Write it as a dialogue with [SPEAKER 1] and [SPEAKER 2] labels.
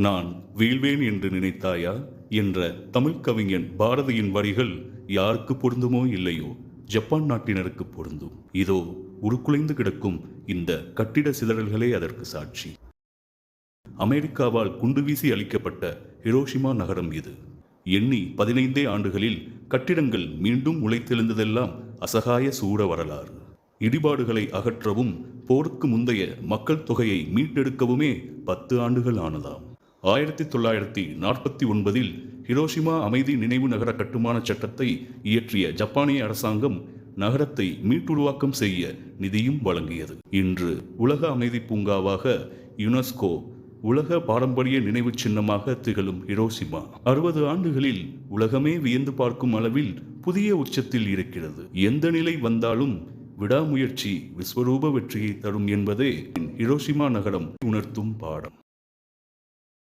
[SPEAKER 1] நான் வீழ்வேன் என்று நினைத்தாயா என்ற தமிழ் கவிஞன் பாரதியின் வரிகள் யாருக்கு பொருந்துமோ இல்லையோ ஜப்பான் நாட்டினருக்கு பொருந்தும். இதோ உருக்குலைந்து கிடக்கும் இந்த கட்டிட சிதறல்களே அதற்கு சாட்சி. அமெரிக்காவால் குண்டு வீசி அளிக்கப்பட்ட ஹிரோஷிமா நகரம் இது. எண்ணி 15 ஆண்டுகளில் கட்டிடங்கள் மீண்டும் உழைத்தெழுந்ததெல்லாம் அசகாய சூட வரலாறு. இடிபாடுகளை அகற்றவும் போருக்கு முந்தைய மக்கள் தொகையை மீட்டெடுக்கவுமே 10 ஆண்டுகள் ஆனதாம். 1949 ஹிரோஷிமா அமைதி நினைவு நகர கட்டுமான சட்டத்தை இயற்றிய ஜப்பானிய அரசாங்கம் நகரத்தை மீட்டுருவாக்கம் செய்ய நிதியும் வழங்கியது. இன்று உலக அமைதி பூங்காவாக யுனெஸ்கோ உலக பாரம்பரிய நினைவு சின்னமாக திகழும் ஹிரோஷிமா 60 ஆண்டுகளில் உலகமே வியந்து பார்க்கும் அளவில் புதிய உச்சத்தில் இருக்கிறது. எந்த நிலை வந்தாலும் விடாமுயற்சி விஸ்வரூப வெற்றியை தரும் என்பதே ஹிரோஷிமா நகரம் உணர்த்தும் பாடம்.